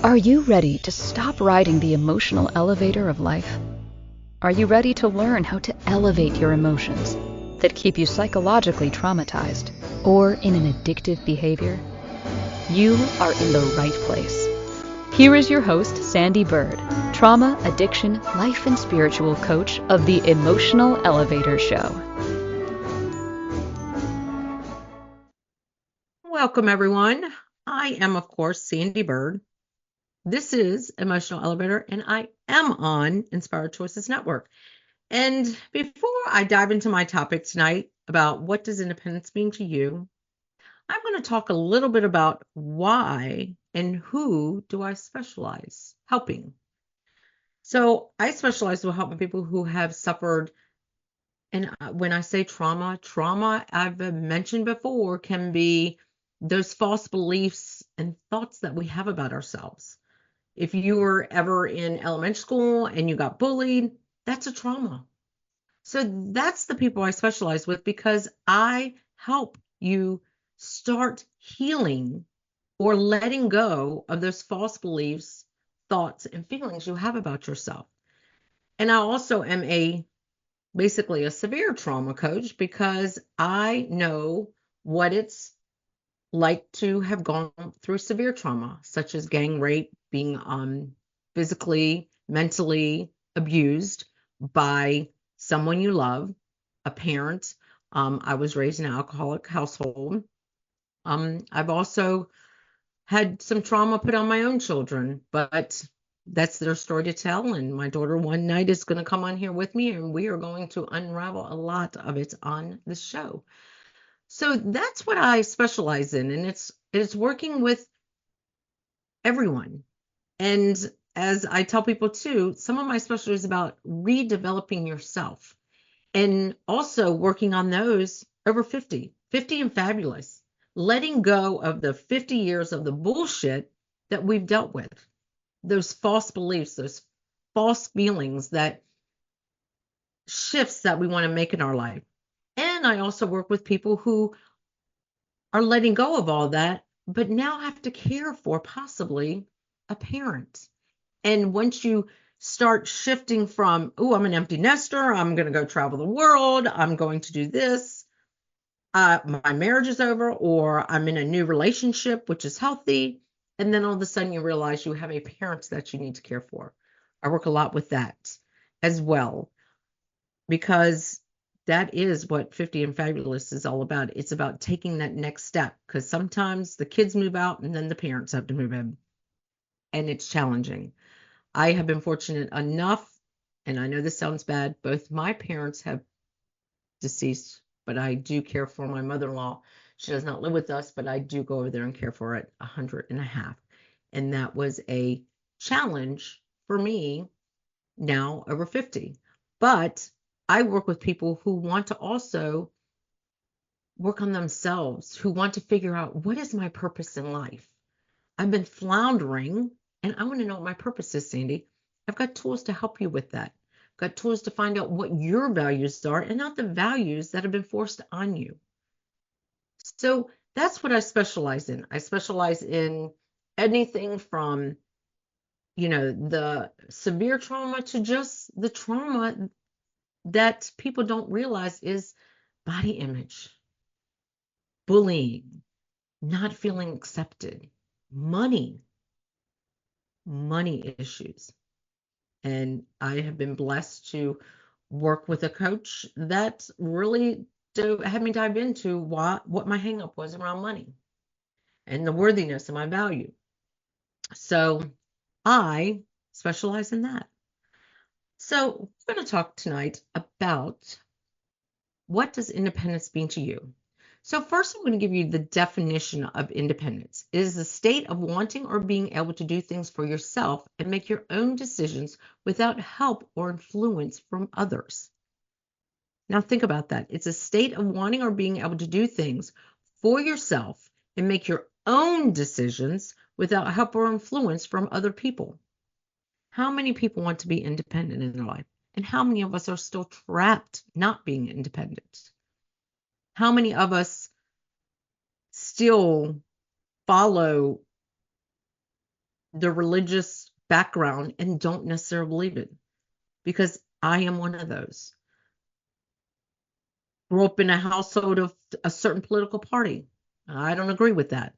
Are you ready to stop riding the emotional elevator of life? Are you ready to learn how to elevate your emotions that keep you psychologically traumatized or in an addictive behavior? You are in the right place. Here is your host, Sandee Byrd, trauma, addiction, life, and spiritual coach of the Emotional Elevator Show. Welcome, everyone. I am, of course, Sandee Byrd. This is Emotional Elevator, and I am on Inspired Choices Network. And before I dive into my topic tonight about what does independence mean to you, I'm going to talk a little bit about why and who do I specialize helping. So I specialize with helping people who have suffered. And when I say trauma I've mentioned before can be those false beliefs and thoughts that we have about ourselves. If you were ever in elementary school and you got bullied, that's a trauma. So that's the people I specialize with because I help you start healing or letting go of those false beliefs, thoughts, and feelings you have about yourself. And I also am basically a severe trauma coach because I know what it's like to have gone through severe trauma, such as gang rape, being physically, mentally abused by someone you love, a parent. I was raised in an alcoholic household. I've also had some trauma put on my own children, but that's their story to tell. And my daughter one night is going to come on here with me, and we are going to unravel a lot of it on the show. So that's what I specialize in, and it's working with everyone. And as I tell people too, some of my specialty is about redeveloping yourself and also working on those over 50 and fabulous, letting go of the 50 years of the bullshit that we've dealt with, those false beliefs, those false feelings, that shifts that we want to make in our life. And I also work with people who are letting go of all that, but now have to care for possibly a parent. And once you start shifting from, oh, I'm an empty nester, I'm going to go travel the world, I'm going to do this, my marriage is over, or I'm in a new relationship, which is healthy. And then all of a sudden you realize you have a parent that you need to care for. I work a lot with that as well, because that is what 50 and Fabulous is all about. It's about taking that next step, because sometimes the kids move out and then the parents have to move in, and it's challenging. I have been fortunate enough, and I know this sounds bad, both my parents have deceased, but I do care for my mother-in-law. She does not live with us, but I do go over there and care for her at 100 and a half. And that was a challenge for me now over 50. But I work with people who want to also work on themselves, who want to figure out, what is my purpose in life? I've been floundering and I want to know what my purpose is, Sandee. I've got tools to help you with that. I've got tools to find out what your values are and not the values that have been forced on you. So that's what I specialize in. I specialize in anything from, the severe trauma to just the trauma that people don't realize is body image, bullying, not feeling accepted, money issues. And I have been blessed to work with a coach that really had me dive into what my hangup was around money and the worthiness of my value. So I specialize in that. So we're going to talk tonight about, what does independence mean to you? So first, I'm going to give you the definition of independence. It is the state of wanting or being able to do things for yourself and make your own decisions without help or influence from others. Now think about that. It's a state of wanting or being able to do things for yourself and make your own decisions without help or influence from other people. How many people want to be independent in their life? And how many of us are still trapped not being independent? How many of us still follow the religious background and don't necessarily believe it, because I am one of those. Grew up in a household of a certain political party. I don't agree with that.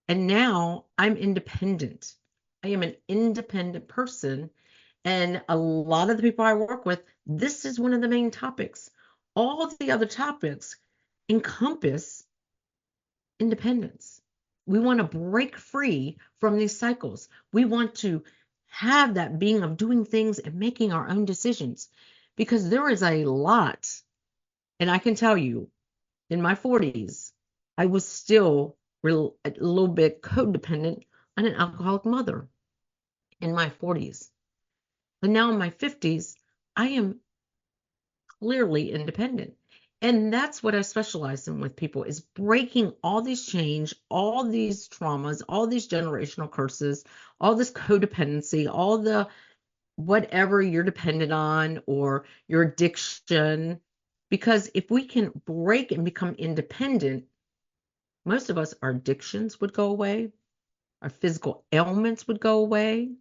And now I'm independent. I am an independent person. And a lot of the people I work with, this is one of the main topics. All of the other topics encompass independence. We want to break free from these cycles. We want to have that being of doing things and making our own decisions, because there is a lot. And I can tell you, in my 40s, I was still a little bit codependent on an alcoholic mother in my 40s. But now in my 50s, I am clearly independent. And that's what I specialize in with people, is breaking all these change, all these traumas, all these generational curses, all this codependency, all the whatever you're dependent on or your addiction. Because if we can break and become independent, most of us, our addictions would go away, our physical ailments would go away,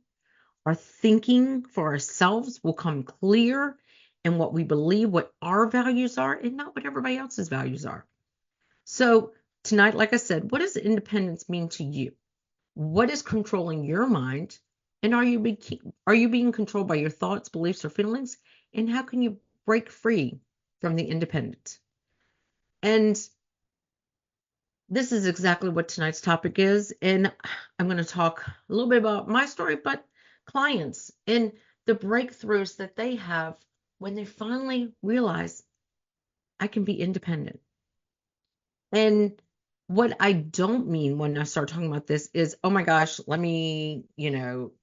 our thinking for ourselves will come clear, and what we believe, what our values are, and not what everybody else's values are. So tonight, like I said, what does independence mean to you? What is controlling your mind? And are you being controlled by your thoughts, beliefs, or feelings? And how can you break free from the independent? And this is exactly what tonight's topic is. And I'm going to talk a little bit about my story, but clients and the breakthroughs that they have when they finally realize I can be independent. And what I don't mean when I start talking about this is, oh my gosh, let me,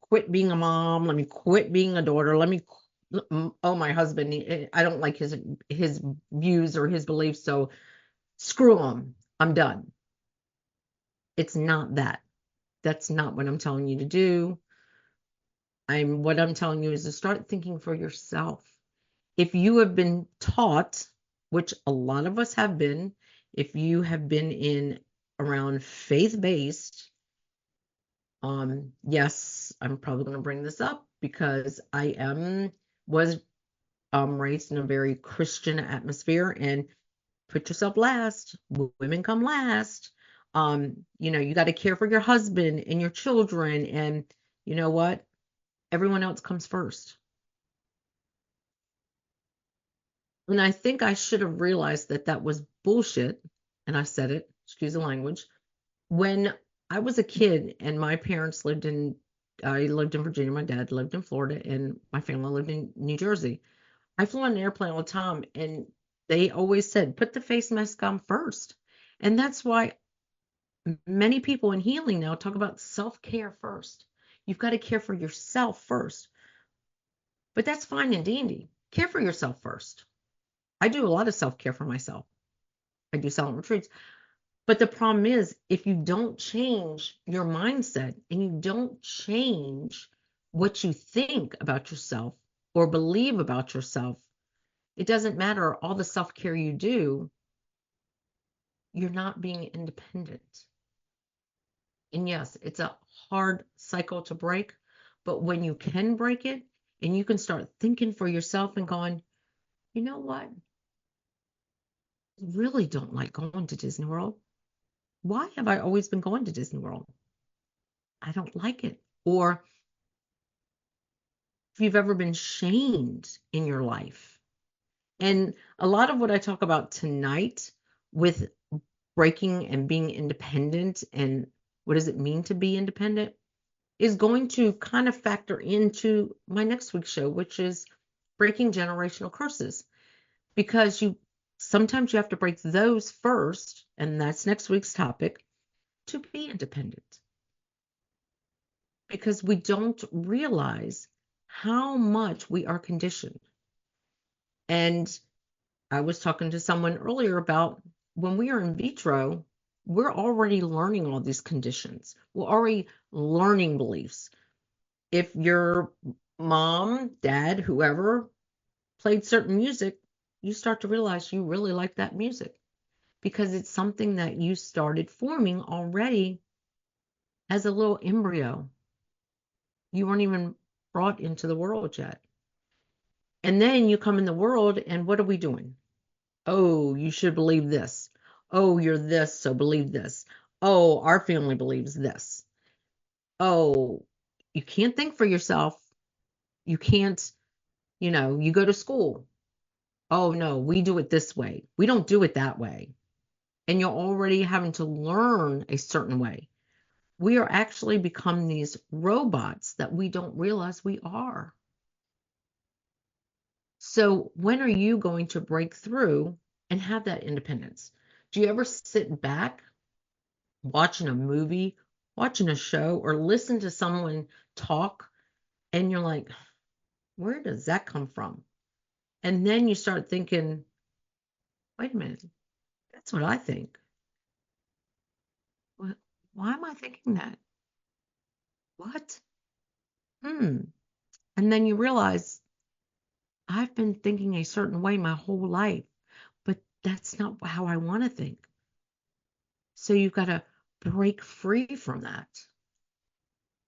quit being a mom. Let me quit being a daughter. Oh, my husband, I don't like his views or his beliefs. So screw him. I'm done. It's not that. That's not what I'm telling you to do. What I'm telling you is to start thinking for yourself. If you have been taught, which a lot of us have been, if you have been in around faith-based, yes, I'm probably going to bring this up because was raised in a very Christian atmosphere, and put yourself last. Women come last. You got to care for your husband and your children, and you know what? Everyone else comes first. And I think I should have realized that that was bullshit. And I said it, excuse the language, when I was a kid and my parents I lived in Virginia, my dad lived in Florida, and my family lived in New Jersey. I flew on an airplane all the time, and they always said, put the face mask on first. And that's why many people in healing now talk about self-care first. You've got to care for yourself first. But that's fine and dandy. Care for yourself first. I do a lot of self-care for myself. I do silent retreats. But the problem is, if you don't change your mindset and you don't change what you think about yourself or believe about yourself, it doesn't matter all the self-care you do, you're not being independent. And yes, it's a hard cycle to break, but when you can break it and you can start thinking for yourself and going, you know what? I really don't like going to Disney World. Why have I always been going to Disney World? I don't like it. Or if you've ever been shamed in your life. And a lot of what I talk about tonight with breaking and being independent and what does it mean to be independent is going to kind of factor into my next week's show, which is breaking generational curses. Because sometimes you have to break those first, and that's next week's topic, to be independent. Because we don't realize how much we are conditioned. And I was talking to someone earlier about when we are in vitro, we're already learning all these conditions. We're already learning beliefs. If your mom, dad, whoever played certain music, you start to realize you really like that music because it's something that you started forming already as a little embryo. You weren't even brought into the world yet. And then you come in the world, and what are we doing? Oh, you should believe this. Oh, you're this, so believe this. Oh, our family believes this. Oh, you can't think for yourself. You can't, you go to school. Oh, no, we do it this way. We don't do it that way. And you're already having to learn a certain way. We are actually becoming these robots that we don't realize we are. So when are you going to break through and have that independence? Do you ever sit back watching a movie, watching a show, or listen to someone talk and you're like, where does that come from? And then you start thinking, wait a minute, that's what I think. What, why am I thinking that? What? Hmm. And then you realize I've been thinking a certain way my whole life, but that's not how I want to think. So you've got to break free from that,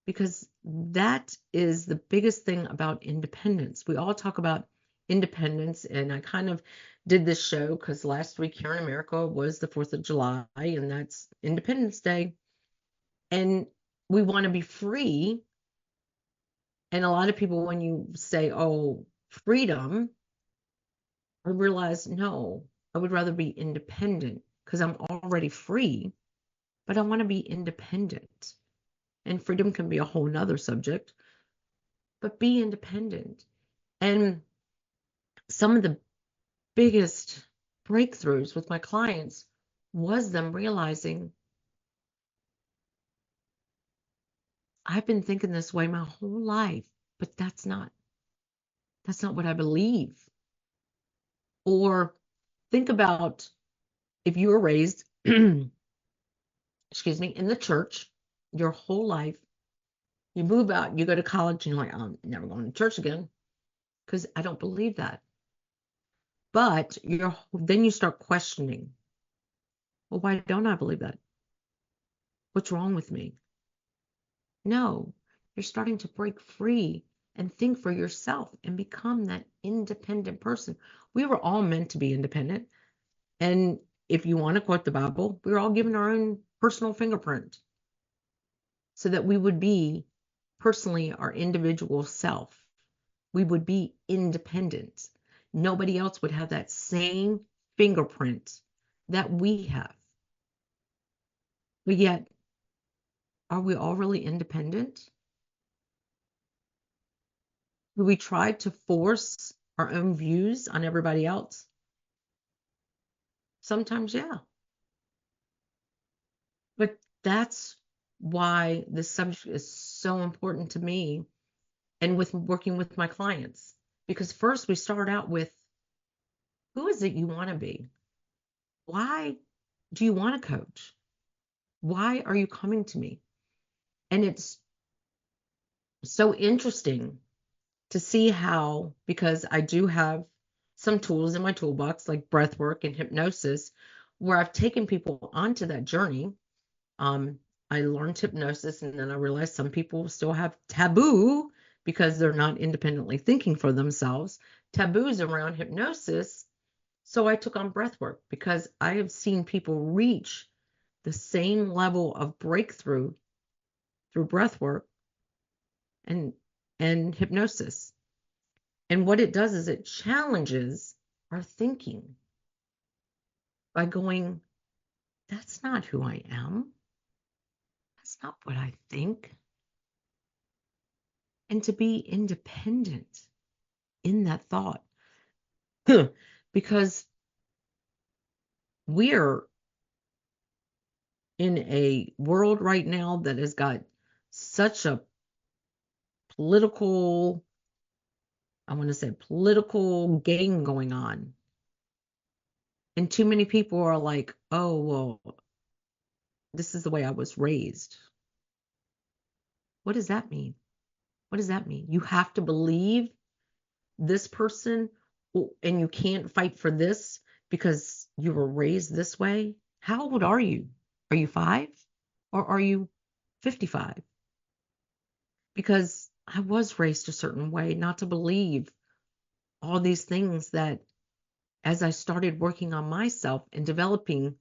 because that is the biggest thing about independence. We all talk about independence, and I kind of did this show because last week here in America was the 4th of July, and that's Independence Day. And we want to be free. And a lot of people, when you say, oh, freedom, I realize, no, I would rather be independent because I'm already free, but I want to be independent. And freedom can be a whole nother subject, but be independent. And some of the biggest breakthroughs with my clients was them realizing I've been thinking this way my whole life, but that's not what I believe. Or think about if you were raised, excuse me, in the church your whole life, you move out, you go to college, and you're like, I'm never going to church again because I don't believe that. But then you start questioning, well, why don't I believe that? What's wrong with me? No, you're starting to break free and think for yourself and become that independent person. We were all meant to be independent. And if you want to quote the Bible, we were all given our own personal fingerprint so that we would be personally our individual self. We would be independent. Nobody else would have that same fingerprint that we have. But yet, are we all really independent? Do we try to force our own views on everybody else? Sometimes, yeah. But that's why this subject is so important to me and with working with my clients. Because first we start out with, who is it you want to be? Why do you want to coach? Why are you coming to me? And it's so interesting to see how, because I do have some tools in my toolbox like breath work and hypnosis, where I've taken people onto that journey. I learned hypnosis, and then I realized some people still have taboo because they're not independently thinking for themselves, taboos around hypnosis. So I took on breath work because I have seen people reach the same level of breakthrough through breath work and hypnosis. And what it does is it challenges our thinking by going, that's not who I am. That's not what I think. And to be independent in that thought. Because we're in a world right now that has got such a political, I want to say political game going on. And too many people are like, oh, well, this is the way I was raised. What does that mean? What does that mean? You have to believe this person and you can't fight for this because you were raised this way? How old are you? Are you 5 or are you 55, because I was raised a certain way not to believe all these things that as I started working on myself and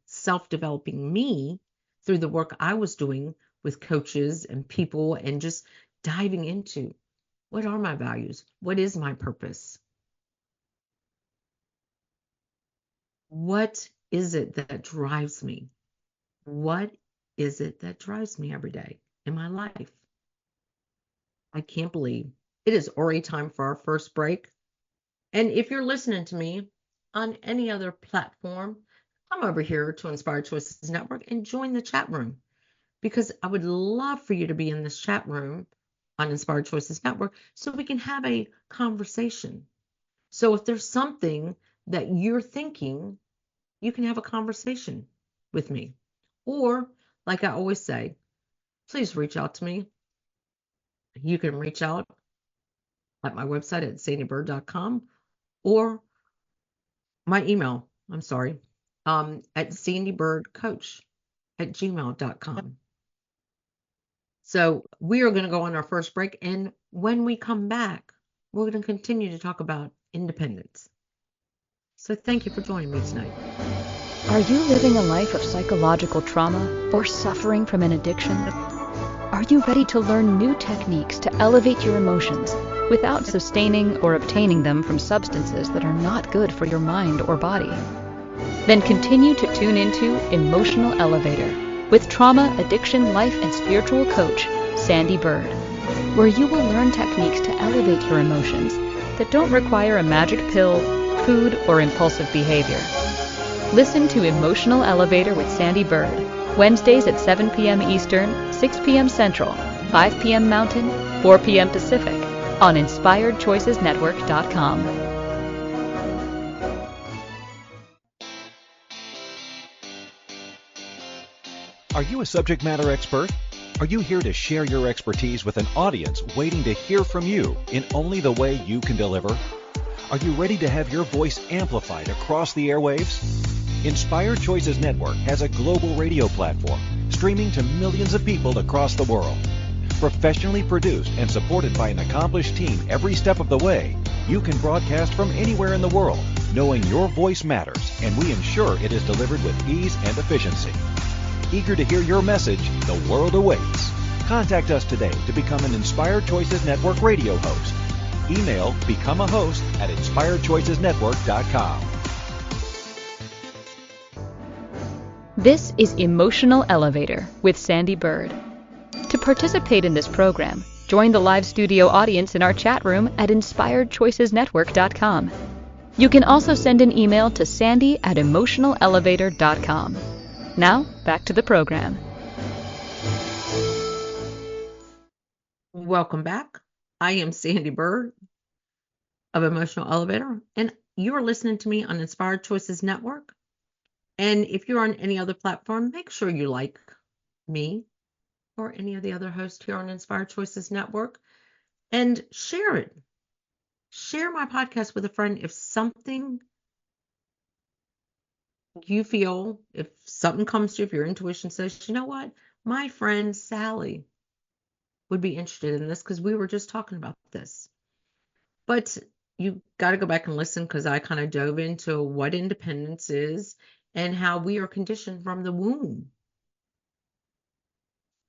self-developing me through the work I was doing with coaches and people and just diving into what are my values? What is my purpose? What is it that drives me? What is it that drives me every day in my life? I can't believe it is already time for our first break. And if you're listening to me on any other platform, come over here to Inspired Choices Network and join the chat room, because I would love for you to be in this chat room on Inspired Choices Network so we can have a conversation. So if there's something that you're thinking, you can have a conversation with me. Or, like I always say, please reach out to me. You can reach out at my website at sandeebyrd.com, or my email, at sandeebyrdcoach@gmail.com. So we are going to go on our first break, and when we come back, we're going to continue to talk about independence. So thank you for joining me tonight. Are you living a life of psychological trauma or suffering from an addiction? Are you ready to learn new techniques to elevate your emotions without sustaining or obtaining them from substances that are not good for your mind or body? Then continue to tune into Emotional Elevator with trauma, addiction, life, and spiritual coach, Sandee Byrd, where you will learn techniques to elevate your emotions that don't require a magic pill, food, or impulsive behavior. Listen to Emotional Elevator with Sandee Byrd, Wednesdays at 7 p.m. Eastern, 6 p.m. Central, 5 p.m. Mountain, 4 p.m. Pacific, on InspiredChoicesNetwork.com. Are you a subject matter expert? Are you here to share your expertise with an audience waiting to hear from you in only the way you can deliver? Are you ready to have your voice amplified across the airwaves? Inspired Choices Network has a global radio platform streaming to millions of people across the world. Professionally produced and supported by an accomplished team every step of the way, you can broadcast from anywhere in the world, knowing your voice matters, and we ensure it is delivered with ease and efficiency. Eager to hear your message, the world awaits. Contact us today to become an Inspired Choices Network radio host. Email become a host at inspiredchoicesnetwork.com. This is Emotional Elevator with Sandee Byrd. To participate in this program, join the live studio audience in our chat room at inspiredchoicesnetwork.com. You can also send an email to sandy@emotionalelevator.com. Now, back to the program. Welcome back. I am Sandee Byrd of Emotional Elevator, and you are listening to me on Inspired Choices Network. And if you're on any other platform, make sure you like me or any of the other hosts here on Inspired Choices Network and share it. Share my podcast with a friend if something you feel, if something comes to you, if your intuition says, you know what, my friend Sally would be interested in this because we were just talking about this. But you got to go back and listen, because I kind of dove into what independence is and how we are conditioned from the womb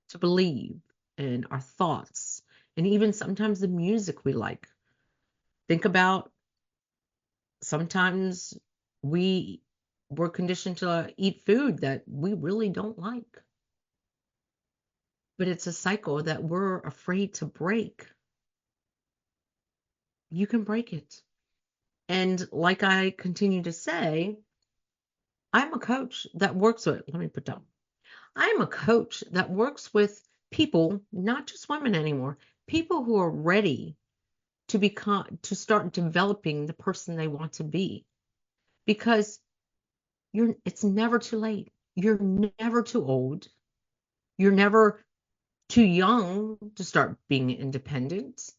to believe in our thoughts and even sometimes the music we like. Think about sometimes we're conditioned to eat food that we really don't like. But it's a cycle that we're afraid to break. You can break it. And like I continue to say, I'm a coach that works with, let me put down. I'm a coach that works with people, not just women anymore, people who are ready to start developing the person they want to be. Because it's never too late. You're never too old. You're never too young to start being independent.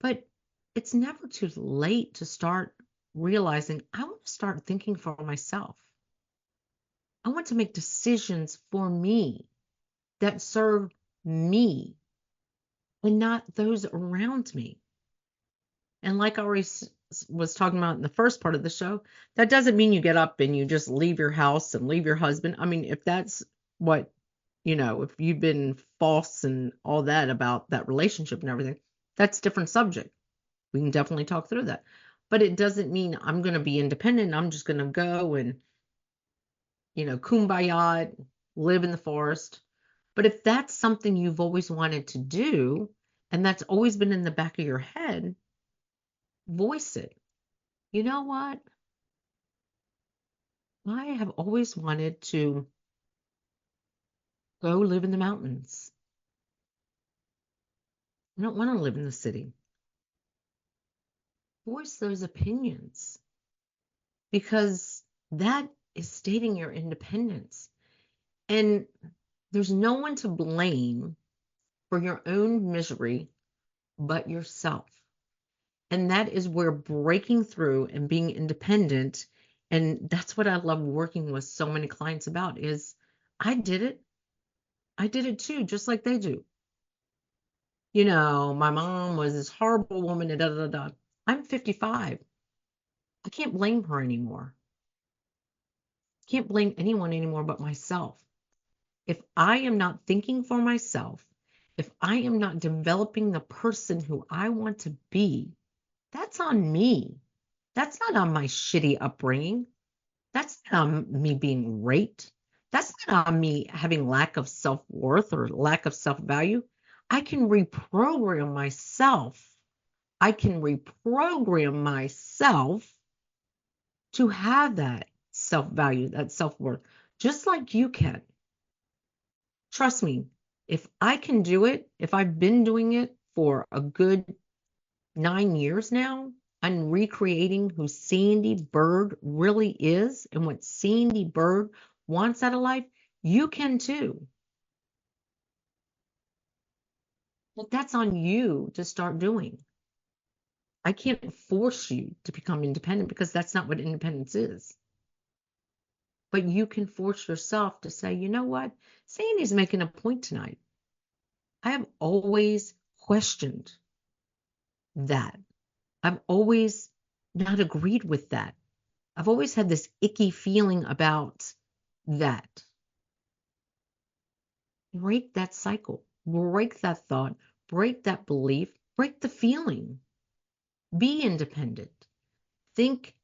But it's never too late to start realizing I want to start thinking for myself. I want to make decisions for me that serve me and not those around me. And like I already was talking about in the first part of the show, that doesn't mean you get up and you just leave your house and leave your husband. I mean, if that's what, if you've been false and all that about that relationship and everything, that's a different subject. We can definitely talk through that. But it doesn't mean I'm going to be independent. I'm just going to go and, kumbaya, live in the forest. But if that's something you've always wanted to do, and that's always been in the back of your head, voice it. You know what? I have always wanted to go live in the mountains. I don't want to live in the city. Voice those opinions because that is stating your independence. And there's no one to blame for your own misery but yourself. And that is where breaking through and being independent, and that's what I love working with so many clients about, is I did it. I did it too, just like they do. My mom was this horrible woman, and da da da. I'm 55. I can't blame her anymore. Can't blame anyone anymore but myself. If I am not thinking for myself, if I am not developing the person who I want to be, that's on me. That's not on my shitty upbringing. That's not on me being raped. That's not on me having lack of self-worth or lack of self-value. I can reprogram myself. I can reprogram myself to have that self-value, that self-worth, just like you can. Trust me, if I can do it, if I've been doing it for a good 9 years now, I'm recreating who Sandee Byrd really is and what Sandee Byrd wants out of life, you can too. But that's on you to start doing. I can't force you to become independent because that's not what independence is. But you can force yourself to say, you know what? Sandee's making a point tonight. I have always questioned that. I've always not agreed with that. I've always had this icky feeling about that. Break that cycle, break that thought, break that belief, break the feeling. Be independent. Think,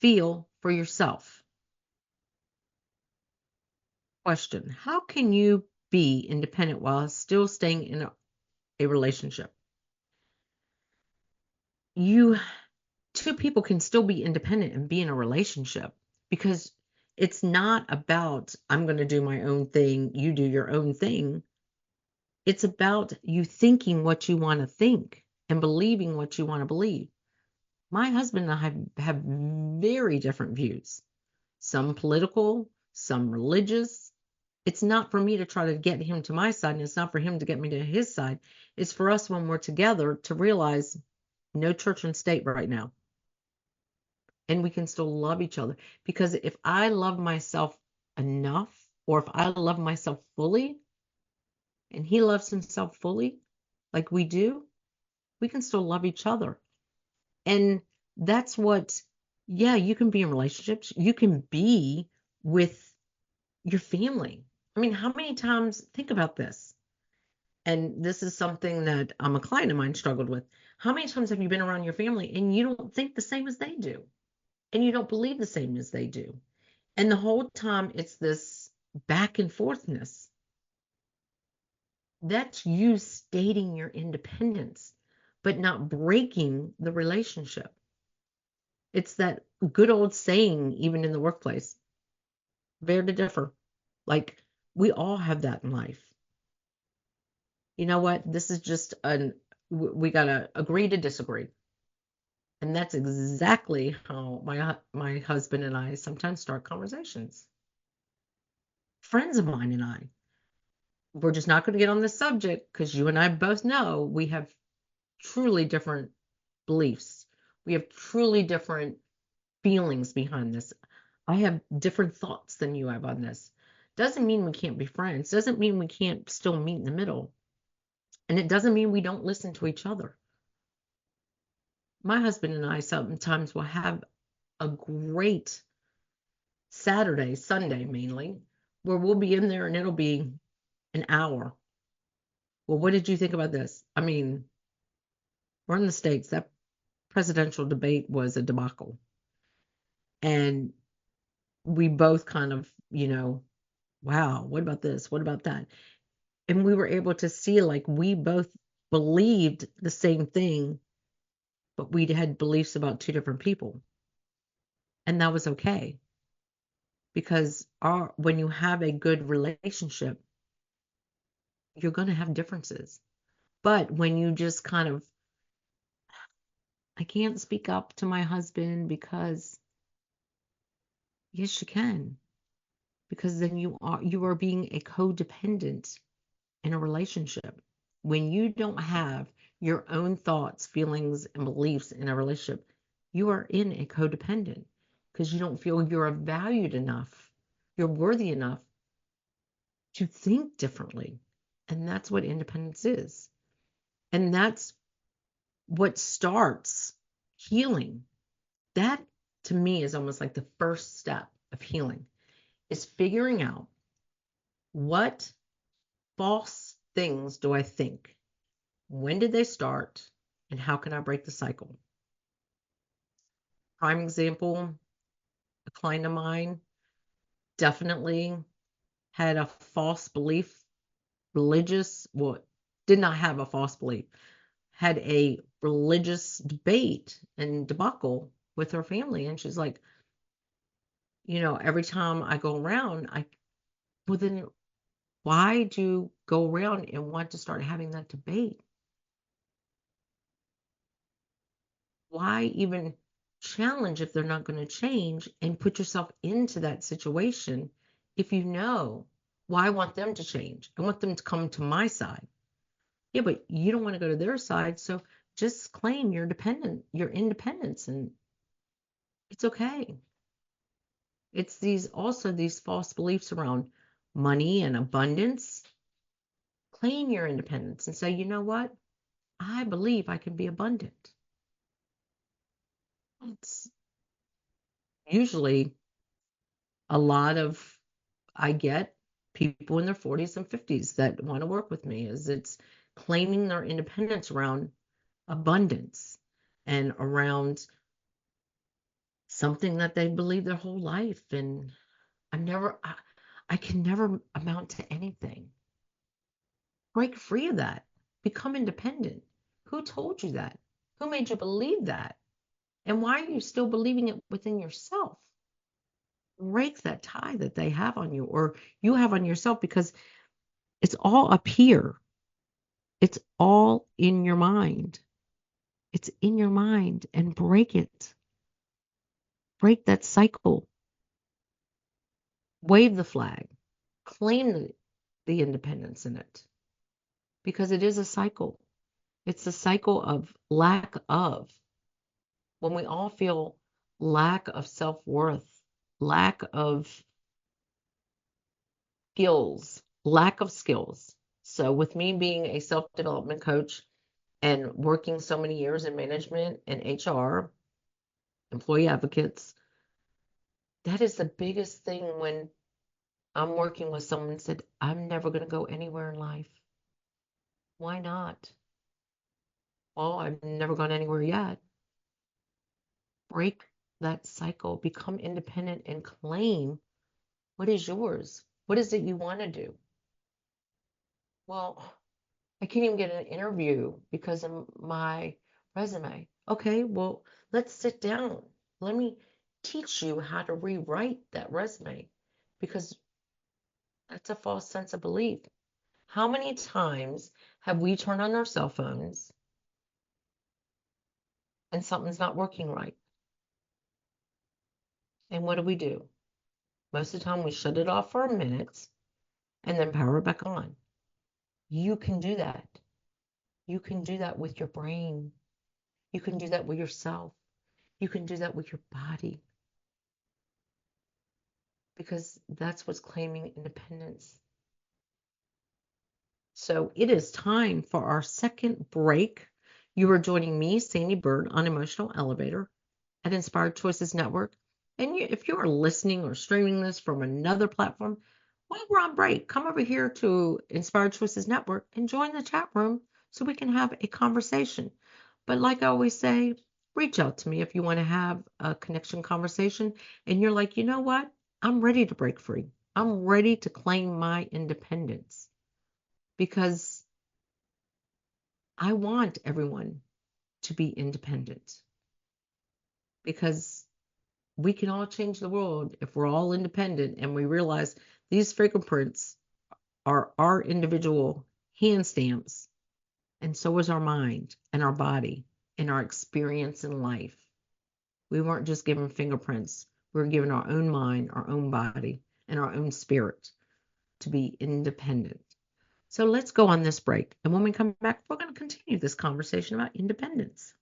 feel for yourself. Question: how can you be independent while still staying in a relationship? Two people can still be independent and be in a relationship because it's not about I'm going to do my own thing, you do your own thing. It's about you thinking what you want to think and believing what you want to believe. My husband and I have very different views, some political, some religious. It's not for me to try to get him to my side, and it's not for him to get me to his side. It's for us when we're together to realize no church and state right now. And we can still love each other. Because if I love myself enough, or if I love myself fully, and he loves himself fully, like we do, we can still love each other. And that's what, yeah, you can be in relationships. You can be with your family. I mean, how many times, think about this. And this is something that a client of mine struggled with. How many times have you been around your family and you don't think the same as they do? And you don't believe the same as they do? And the whole time it's this back and forthness. That's you stating your independence, but not breaking the relationship. It's that good old saying, even in the workplace, bear to differ. Like, we all have that in life. You know what? This is just we got to agree to disagree. And that's exactly how my husband and I sometimes start conversations. Friends of mine and I, we're just not going to get on this subject because you and I both know we have truly different beliefs. We have truly different feelings behind this. I have different thoughts than you have on this. Doesn't mean we can't be friends. Doesn't mean we can't still meet in the middle. And it doesn't mean we don't listen to each other. My husband and I sometimes will have a great Saturday, Sunday mainly, where we'll be in there and it'll be an hour. Well, what did you think about this? I mean, we're in the States. That presidential debate was a debacle. And we both kind of, wow, what about this? What about that? And we were able to see like we both believed the same thing, but we had beliefs about two different people. And that was okay. Because when you have a good relationship, you're going to have differences. But when you just kind of, I can't speak up to my husband because, yes, you can. Because then you are being a codependent in a relationship. When you don't have your own thoughts, feelings, and beliefs in a relationship, you are in a codependent because you don't feel you're valued enough, you're worthy enough to think differently. And that's what independence is. And that's what starts healing. That to me is almost like the first step of healing is figuring out what false things do I think? When did they start? And how can I break the cycle? Prime example, a client of mine definitely had a false belief, did not have a false belief, had a religious debate and debacle with her family. And she's like, every time I go around, well, then why do you go around and want to start having that debate? Why even challenge if they're not going to change and put yourself into that situation if you know, well, I want them to change. I want them to come to my side. Yeah, but you don't want to go to their side. So just claim your independence, and it's okay. It's these false beliefs around money and abundance. Claim your independence and say, you know what? I believe I can be abundant. It's usually a lot of, I get people in their 40s and 50s that want to work with me, is it's claiming their independence around abundance and around something that they believe their whole life. And I can never amount to anything. Break free of that. Become independent. Who told you that? Who made you believe that? And why are you still believing it within yourself? Break that tie that they have on you or you have on yourself, because it's all up here. It's all in your mind. It's in your mind, and break it. Break that cycle. Wave the flag. Claim the independence in it, because it is a cycle. It's a cycle of lack of. When we all feel lack of self-worth, lack of skills. So with me being a self-development coach and working so many years in management and HR, employee advocates, that is the biggest thing when I'm working with someone and said, I'm never going to go anywhere in life. Why not? Well, I've never gone anywhere yet. Break that cycle, become independent, and claim what is yours. What is it you want to do? Well, I can't even get an interview because of my resume. Okay, well, let's sit down. Let me teach you how to rewrite that resume, because that's a false sense of belief. How many times have we turned on our cell phones and something's not working right? And what do? Most of the time we shut it off for a minute and then power it back on. You can do that. You can do that with your brain. You can do that with yourself. You can do that with your body. Because that's what's claiming independence. So it is time for our second break. You are joining me, Sandee Byrd, on Emotional Elevator at Inspired Choices Network. And if you are listening or streaming this from another platform, while we're on break, come over here to Inspired Choices Network and join the chat room so we can have a conversation. But like I always say, reach out to me if you want to have a connection conversation and you're like, you know what? I'm ready to break free. I'm ready to claim my independence because I want everyone to be independent because we can all change the world if we're all independent and we realize these fingerprints are our individual hand stamps, and so is our mind and our body and our experience in life. We weren't just given fingerprints, we were given our own mind, our own body, and our own spirit to be independent. So let's go on this break. And when we come back, we're going to continue this conversation about independence.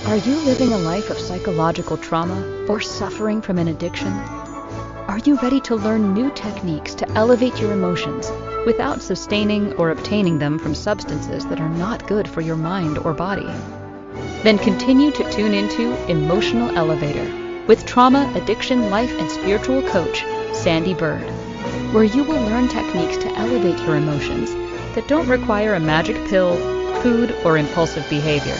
Are you living a life of psychological trauma or suffering from an addiction? Are you ready to learn new techniques to elevate your emotions without sustaining or obtaining them from substances that are not good for your mind or body? Then continue to tune into Emotional Elevator with trauma, addiction, life, and spiritual coach, Sandee Byrd, where you will learn techniques to elevate your emotions that don't require a magic pill, food, or impulsive behavior.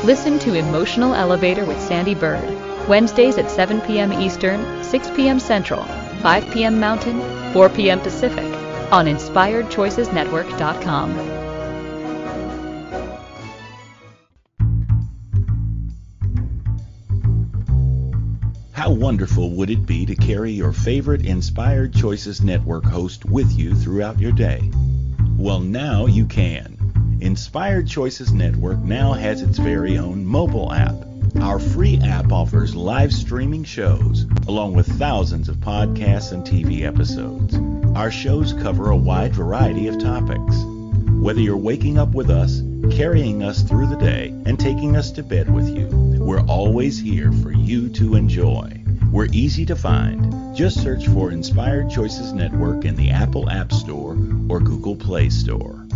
Listen to Emotional Elevator with Sandee Byrd, Wednesdays at 7 p.m. Eastern, 6 p.m. Central, 5 p.m. Mountain, 4 p.m. Pacific, on InspiredChoicesNetwork.com. How wonderful would it be to carry your favorite Inspired Choices Network host with you throughout your day? Well, now you can. Inspired Choices Network now has its very own mobile app. Our free app offers live streaming shows, along with thousands of podcasts and TV episodes. Our shows cover a wide variety of topics. Whether you're waking up with us, carrying us through the day, and taking us to bed with you, we're always here for you to enjoy. We're easy to find. Just search for Inspired Choices Network in the Apple App Store or Google Play Store.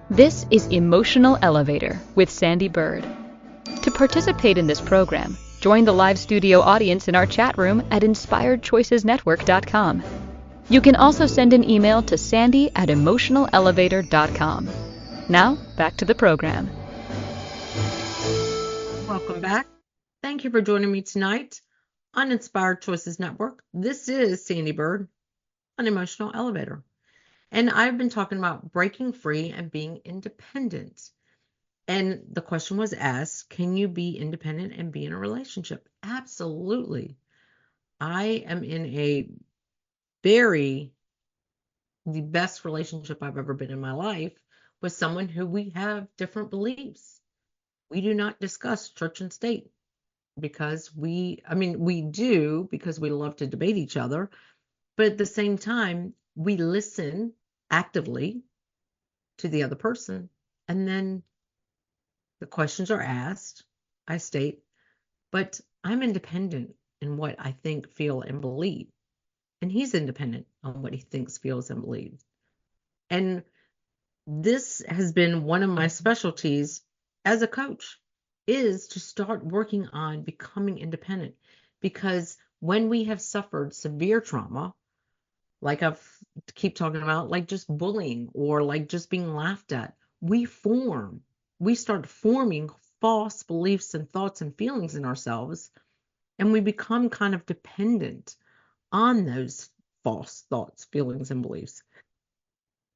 This is Emotional Elevator with Sandee Byrd. To participate in this program, join the live studio audience in our chat room at InspiredChoicesNetwork.com. You can also send an email to Sandee@emotionalelevator.com. Now, back to the program. Welcome back. Thank you for joining me tonight on Inspired Choices Network. This is Sandee Byrd on Emotional Elevator. And I've been talking about breaking free and being independent. And the question was asked, can you be independent and be in a relationship? Absolutely. I am in the best relationship I've ever been in my life with someone who we have different beliefs. We do not discuss church and state because we do because we love to debate each other. But at the same time, we listen actively to the other person. And then the questions are asked, I state, but I'm independent in what I think, feel, and believe. And he's independent on what he thinks, feels, and believes. And this has been one of my specialties as a coach, is to start working on becoming independent. Because when we have suffered severe trauma, like I've keep talking about, like just bullying or like just being laughed at, we start forming false beliefs and thoughts and feelings in ourselves, and we become kind of dependent on those false thoughts, feelings, and beliefs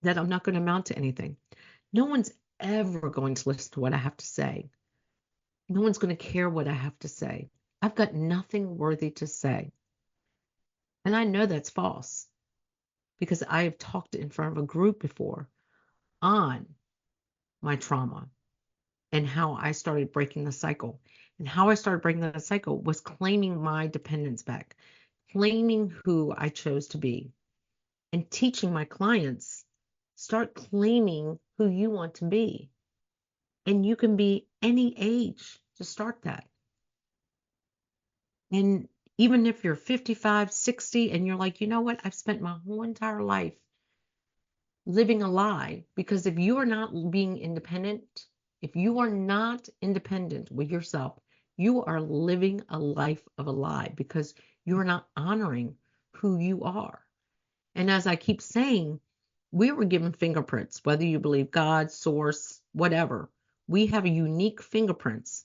that I'm not going to amount to anything. No one's ever going to listen to what I have to say. No one's going to care what I have to say. I've got nothing worthy to say. And I know that's false because I have talked in front of a group before on my trauma and how I started breaking the cycle. And how I started breaking the cycle was claiming my dependence back, claiming who I chose to be, and teaching my clients, start claiming who you want to be. And you can be any age to start that. And Even if you're 55, 60, and you're like, you know what? I've spent my whole entire life living a lie. Because if you are not being independent, if you are not independent with yourself, you are living a life of a lie because you are not honoring who you are. And as I keep saying, we were given fingerprints, whether you believe God, source, whatever. We have unique fingerprints.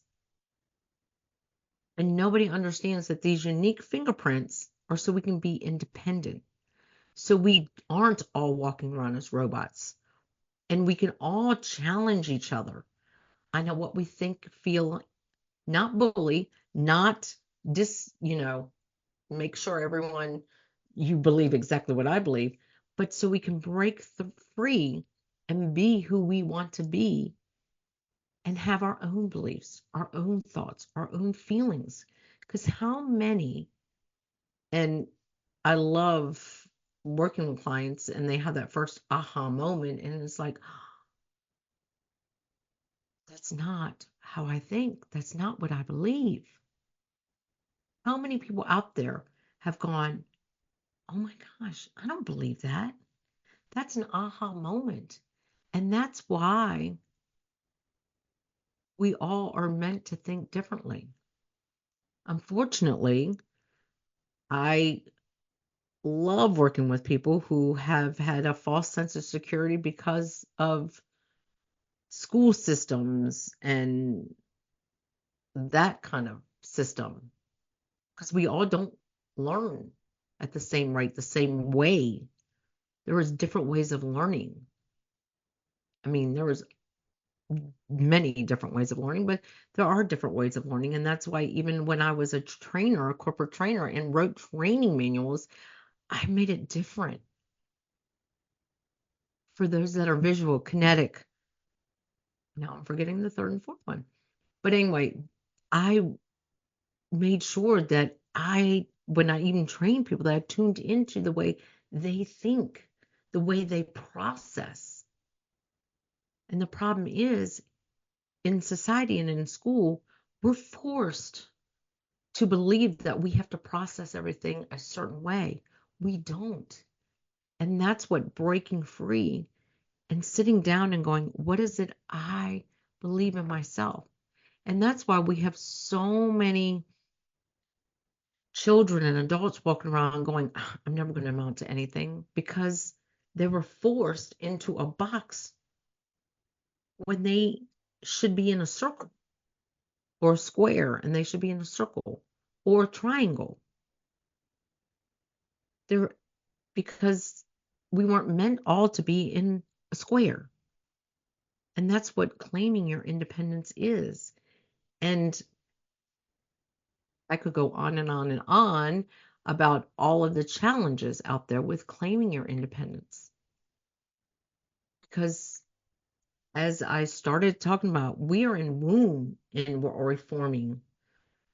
And nobody understands that these unique fingerprints are so we can be independent. So we aren't all walking around as robots. And we can all challenge each other. I know what we think, feel, not bully, not make sure everyone, you believe exactly what I believe, but so we can break free and be who we want to be and have our own beliefs, our own thoughts, our own feelings. Because how many, and I love working with clients and they have that first aha moment and it's like, that's not how I think. That's not what I believe. How many people out there have gone, oh my gosh, I don't believe that. That's an aha moment. And that's why we all are meant to think differently. Unfortunately, I love working with people who have had a false sense of security because of school systems and that kind of system. Because we all don't learn at the same rate, the same way. There is different ways of learning. I mean, there is many different ways of learning, but there are different ways of learning. And that's why even when I was a trainer, a corporate trainer, and wrote training manuals, I made it different for those that are visual, kinetic. Now I'm forgetting the third and fourth one. But anyway, I made sure that when I even trained people, that I tuned into the way they think, the way they process. And the problem is in society and in school, we're forced to believe that we have to process everything a certain way. We don't. And that's what breaking free and sitting down and going, what is it I believe in myself? And that's why we have so many children and adults walking around going, I'm never going to amount to anything because they were forced into a box when they should be in a circle or a square and they should be in a circle or a triangle. They're because we weren't meant all to be in a square. And that's what claiming your independence is. And I could go on and on and on about all of the challenges out there with claiming your independence. Because as I started talking about, we are in womb and we're reforming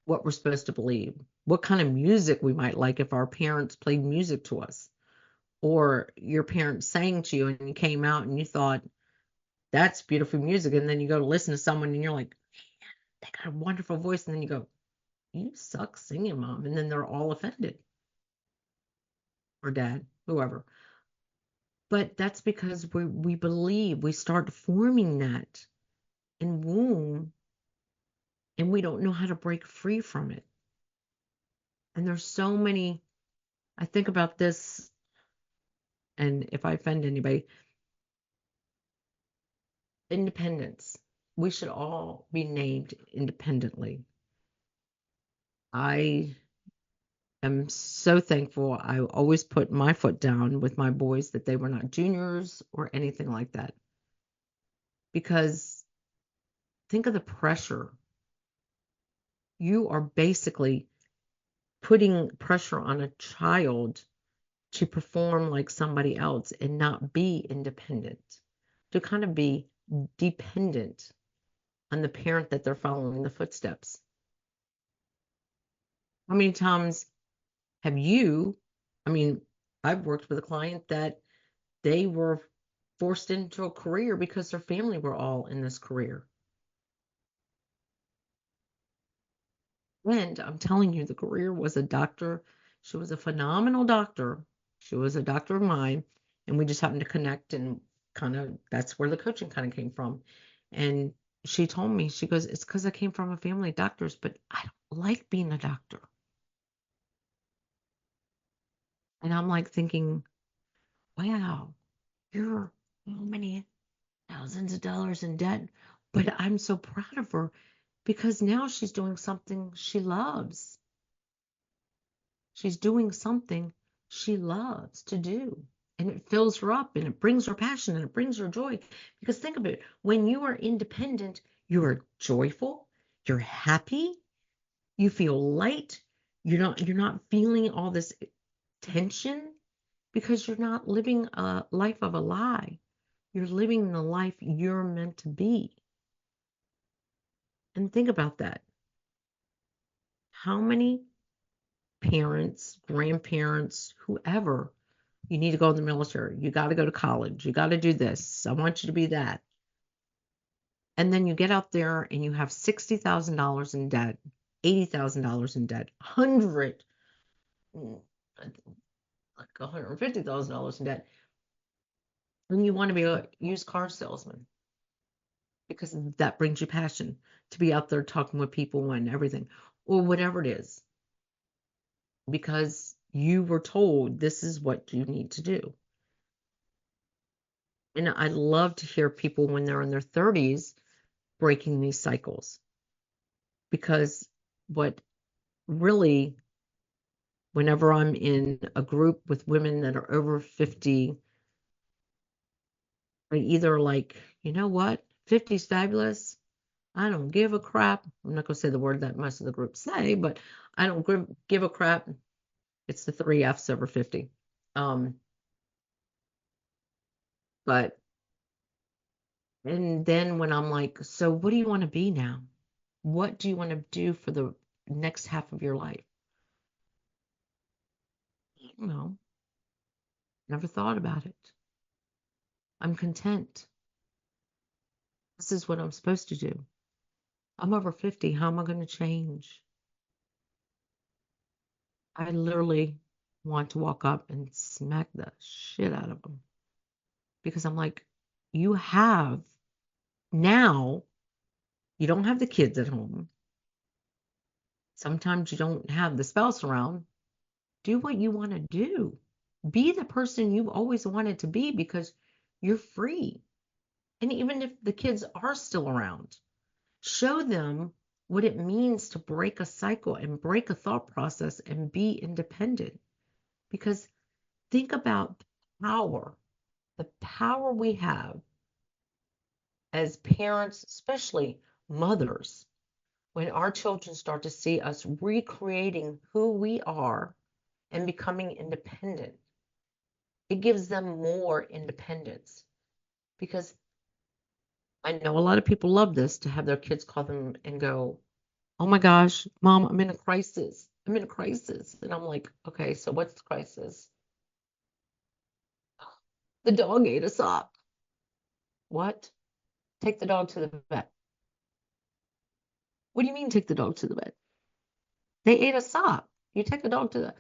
what we're supposed to believe, what kind of music we might like if our parents played music to us, or your parents sang to you and you came out and you thought, that's beautiful music. And then you go to listen to someone and you're like, man, they got a wonderful voice. And then you go, you suck singing, mom. And then they're all offended, or dad, whoever. But that's because we believe, we start forming that in womb and we don't know how to break free from it. And there's so many, I think about this, and if I offend anybody, independence. We should all be named independently. I am so thankful. I always put my foot down with my boys that they were not juniors or anything like that. Because think of the pressure. You are basically putting pressure on a child to perform like somebody else and not be independent, to kind of be dependent on the parent that they're following the footsteps. How many times have you, I mean, I've worked with a client that they were forced into a career because their family were all in this career. And I'm telling you, the career was a doctor. She was a phenomenal doctor. She was a doctor of mine, and we just happened to connect, and kind of that's where the coaching kind of came from. And she told me, she goes, it's because I came from a family of doctors, but I don't like being a doctor. And I'm like thinking, wow, you're how many thousands of dollars in debt? But I'm so proud of her because now she's doing something she loves. She's doing something she loves to do. And it fills her up and it brings her passion and it brings her joy. Because think of it, when you are independent, you are joyful, you're happy, you feel light, you're not feeling all this tension because you're not living a life of a lie. You're living the life you're meant to be. And think about that. How many parents, grandparents, whoever, you need to go in the military, you got to go to college, you got to do this, I want you to be that. And then you get out there and you have $60,000 in debt, $80,000 in debt, like $150,000 in debt, and you want to be a used car salesman because that brings you passion to be out there talking with people and everything, or whatever it is, because you were told this is what you need to do. And I love to hear people when they're in their 30s breaking these cycles, because what really, whenever I'm in a group with women that are over 50, I either like, you know what, 50 is fabulous. I don't give a crap. I'm not going to say the word that most of the groups say, but I don't give a crap. It's the 3 F's over 50. But, and then when I'm like, so what do you want to be now? What do you want to do for the next half of your life? I don't know. Never thought about it. I'm content. This is what I'm supposed to do. I'm over 50. How am I going to change? I literally want to walk up and smack the shit out of them because I'm like, you have now, you don't have the kids at home. Sometimes you don't have the spouse around. Do what you want to do. Be the person you've always wanted to be because you're free. And even if the kids are still around, show them what it means to break a cycle and break a thought process and be independent. Because think about the power we have as parents, especially mothers, when our children start to see us recreating who we are and becoming independent. It gives them more independence because I know a lot of people love this to have their kids call them and go, oh my gosh, mom, I'm in a crisis. I'm in a crisis. And I'm like, okay, so what's the crisis? The dog ate us up. What? Take the dog to the vet. What do you mean take the dog to the vet? They ate us up. You take the dog to the.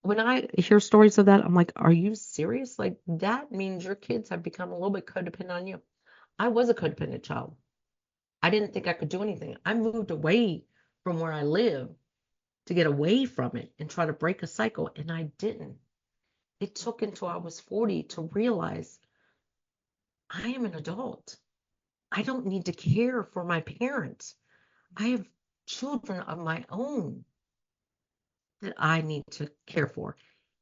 When I hear stories of that, I'm like, are you serious? Like, that means your kids have become a little bit codependent on you. I was a codependent child. I didn't think I could do anything. I moved away from where I live to get away from it and try to break a cycle, and I didn't. It took until I was 40 to realize I am an adult. I don't need to care for my parents. I have children of my own that I need to care for.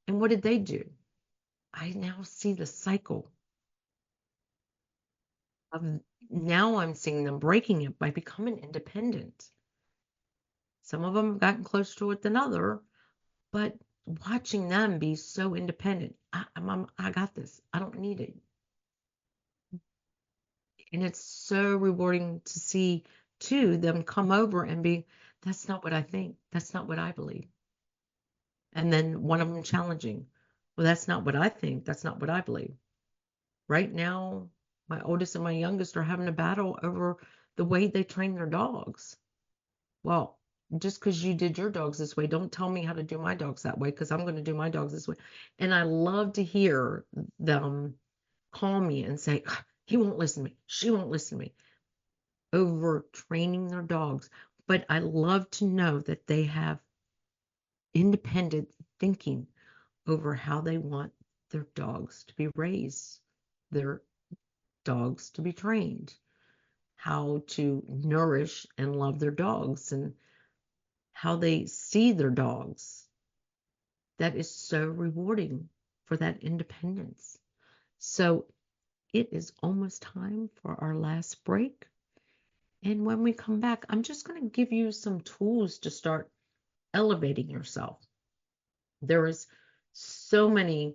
And what did they do? I now see the cycle of, now I'm seeing them breaking it by becoming independent. Some of them have gotten closer to it than other, but watching them be so independent, I got this. I don't need it. And it's so rewarding to see, too, them come over and be, that's not what I think. That's not what I believe. And then one of them challenging, well, that's not what I think. That's not what I believe. Right now, my oldest and my youngest are having a battle over the way they train their dogs. Well, just because you did your dogs this way, don't tell me how to do my dogs that way, because I'm going to do my dogs this way. And I love to hear them call me and say, "Ah, he won't listen to me. She won't listen to me," over training their dogs. But I love to know that they have independent thinking over how they want their dogs to be raised, their dogs to be trained, how to nourish and love their dogs, and how they see their dogs. That is so rewarding for that independence. So it is almost time for our last break. And when we come back, I'm just going to give you some tools to start elevating yourself. There is so many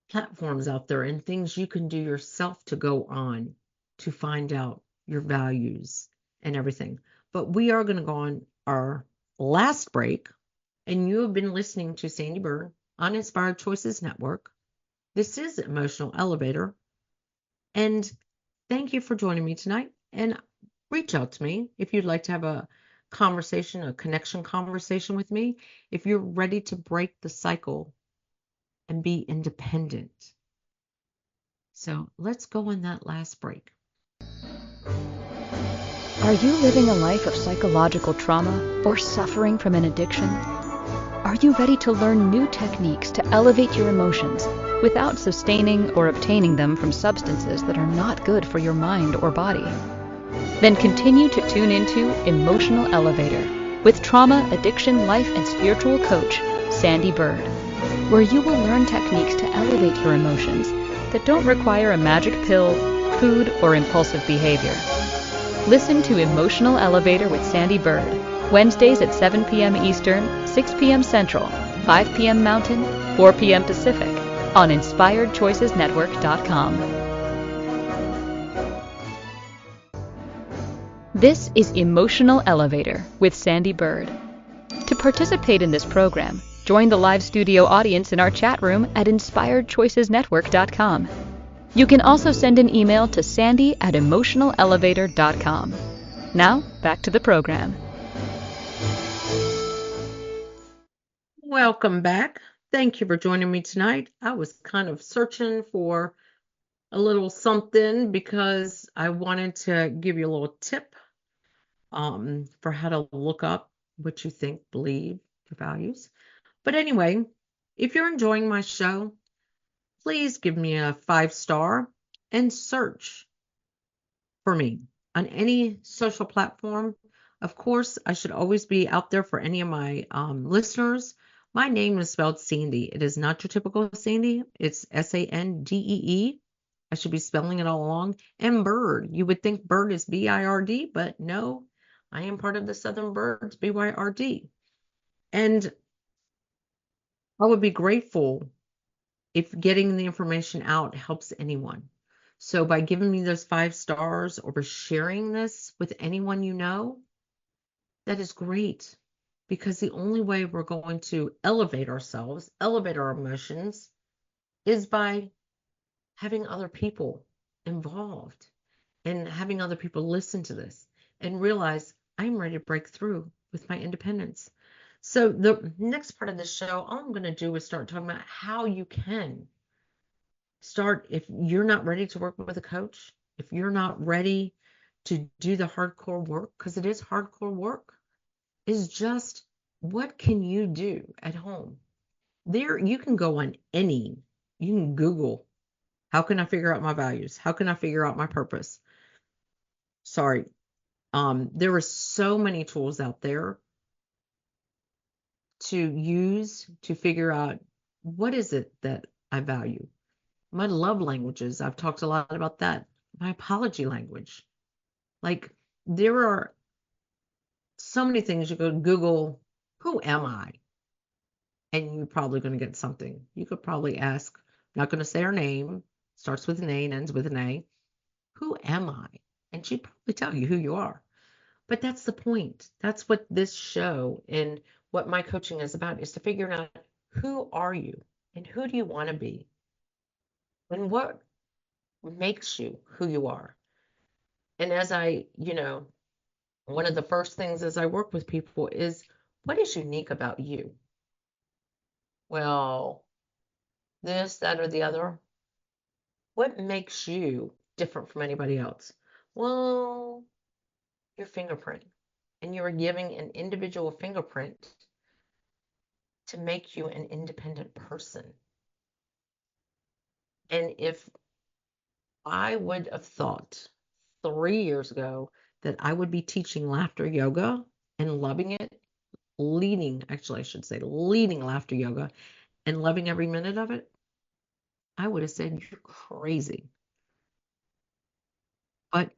platforms out there and things you can do yourself to go on to find out your values and everything. But we are going to go on our last break, and you have been listening to Sandee Byrd on Inspired Choices Network. This is Emotional Elevator, and thank you for joining me tonight. And reach out to me if you'd like to have a conversation, a connection conversation with me, if you're ready to break the cycle and be independent. So let's go on that last break. Are you living a life of psychological trauma or suffering from an addiction? Are you ready to learn new techniques to elevate your emotions without sustaining or obtaining them from substances that are not good for your mind or body? Then continue to tune into Emotional Elevator with trauma, addiction, life, and spiritual coach, Sandee Byrd, where you will learn techniques to elevate your emotions that don't require a magic pill, food, or impulsive behavior. Listen to Emotional Elevator with Sandee Byrd, Wednesdays at 7 p.m. Eastern, 6 p.m. Central, 5 p.m. Mountain, 4 p.m. Pacific, on InspiredChoicesNetwork.com. This is Emotional Elevator with Sandee Byrd. To participate in this program, join the live studio audience in our chat room at InspiredChoicesNetwork.com. You can also send an email to sandy@emotionalelevator.com. Now, back to the program. Welcome back. Thank you for joining me tonight. I was kind of searching for a little something because I wanted to give you a little tip for how to look up what you think, believe, your values. But anyway, if you're enjoying my show, please give me a 5-star and search for me on any social platform. Of course, I should always be out there for any of my listeners. My name is spelled Sandee. It is not your typical Sandee. It's Sandee. I should be spelling it all along. And Byrd. You would think Byrd is Bird, but no, I am part of the Southern Birds, Byrd. And I would be grateful if getting the information out helps anyone. So by giving me those 5 stars or by sharing this with anyone you know, that is great. Because the only way we're going to elevate ourselves, elevate our emotions, is by having other people involved and having other people listen to this and realize I'm ready to break through with my independence. So the next part of the show, all I'm going to do is start talking about how you can start. If you're not ready to work with a coach, if you're not ready to do the hardcore work, because it is hardcore work, is just what can you do at home? There, you can go on you can Google, how can I figure out my values? How can I figure out my purpose? Sorry. There are so many tools out there to use to figure out what is it that I value. My love languages, I've talked a lot about that. My apology language. Like, there are so many things. You go Google, who am I? And you're probably going to get something. You could probably ask, I'm not going to say her name, starts with an A and ends with an A. Who am I? And she'd probably tell you who you are. But that's the point. That's what this show and what my coaching is about, is to figure out, who are you and who do you want to be? And what makes you who you are? And as I, One of the first things as I work with people is, what is unique about you? Well, this, that, or the other. What makes you different from anybody else? Well, your fingerprint. And you are giving an individual fingerprint to make you an independent person. And if I would have thought 3 years ago that I would be teaching laughter yoga and loving it, actually, I should say, leading laughter yoga and loving every minute of it, I would have said, you're crazy. But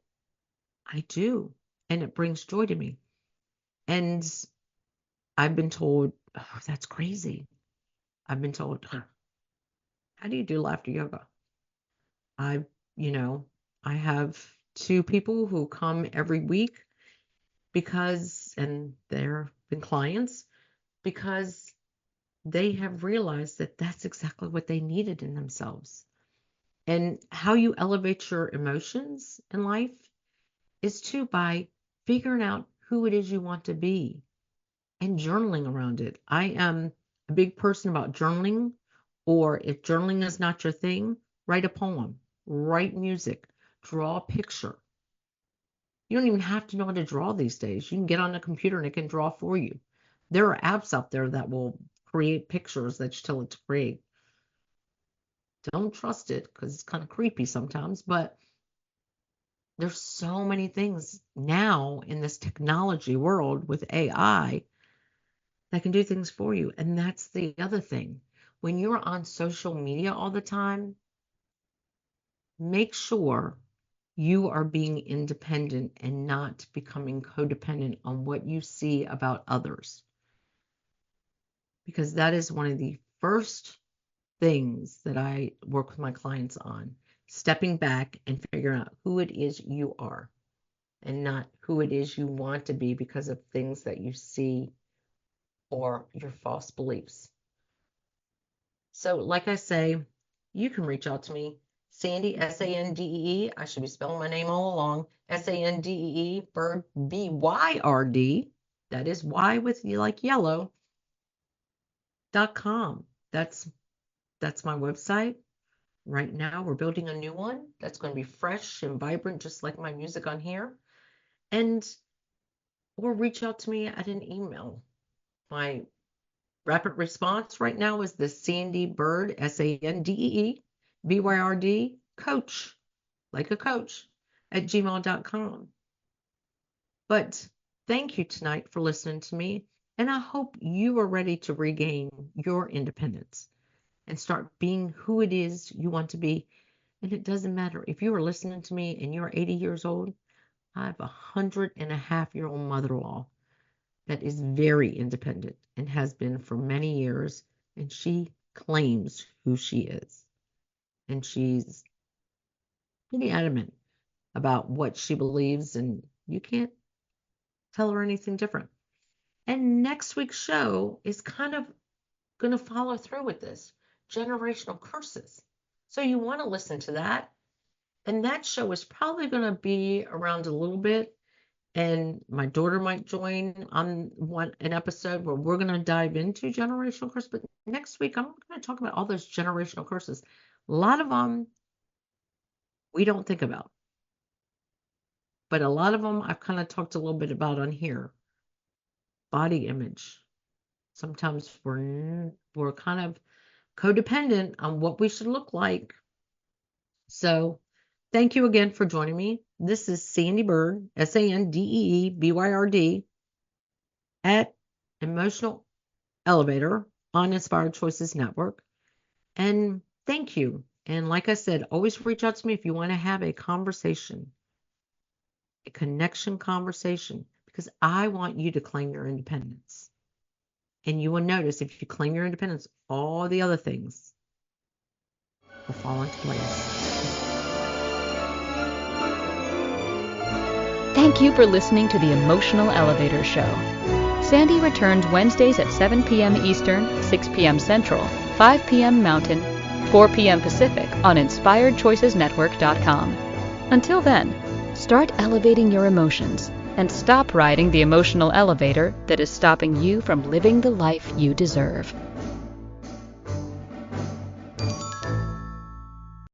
I do. And it brings joy to me. And I've been told, oh, that's crazy. I've been told, how do you do laughter yoga? I, you know, I have 2 people who come every week and they've been clients because they have realized that that's exactly what they needed in themselves. And how you elevate your emotions in life is by figuring out who it is you want to be and journaling around it. I am a big person about journaling, or if journaling is not your thing, write a poem, write music, draw a picture. You don't even have to know how to draw these days. You can get on a computer and it can draw for you. There are apps out there that will create pictures that you tell it to create. Don't trust it because it's kind of creepy sometimes, but there's so many things now in this technology world with AI that can do things for you. And that's the other thing. When you're on social media all the time, make sure you are being independent and not becoming codependent on what you see about others. Because that is one of the first things that I work with my clients on, stepping back and figuring out who it is you are and not who it is you want to be because of things that you see or your false beliefs. So, like I say, you can reach out to me, Sandee, Sandee. I should be spelling my name all along. Sandee, Byrd, Byrd. That is Y with you like yellow. .com. That's my website. Right now, we're building a new one that's going to be fresh and vibrant, just like my music on here. Or reach out to me at an email. My rapid response right now is the Sandee Byrd, Sandee, Byrd, coach, like a coach, at gmail.com. But thank you tonight for listening to me, and I hope you are ready to regain your independence and start being who it is you want to be. And it doesn't matter if you are listening to me and you're 80 years old. I have 100-and-a-half-year-old mother-in-law that is very independent and has been for many years, and she claims who she is. And she's pretty adamant about what she believes, and you can't tell her anything different. And next week's show is kind of going to follow through with this, generational curses. So you want to listen to that. And that show is probably going to be around a little bit. And my daughter might join on an episode where we're going to dive into generational curses. But next week, I'm going to talk about all those generational curses. A lot of them we don't think about. But a lot of them I've kind of talked a little bit about on here. Body image. Sometimes we're kind of codependent on what we should look like. So thank you again for joining me. This is Sandee Byrd, Sandee, at Emotional Elevator on Inspired Choices Network. And thank you. And like I said, always reach out to me if you want to have a conversation, a connection conversation, because I want you to claim your independence. And you will notice if you claim your independence, all the other things will fall into place. Thank you for listening to the Emotional Elevator Show. Sandee returns Wednesdays at 7 p.m. Eastern, 6 p.m. Central, 5 p.m. Mountain, 4 p.m. Pacific on InspiredChoicesNetwork.com. Until then, start elevating your emotions and stop riding the emotional elevator that is stopping you from living the life you deserve.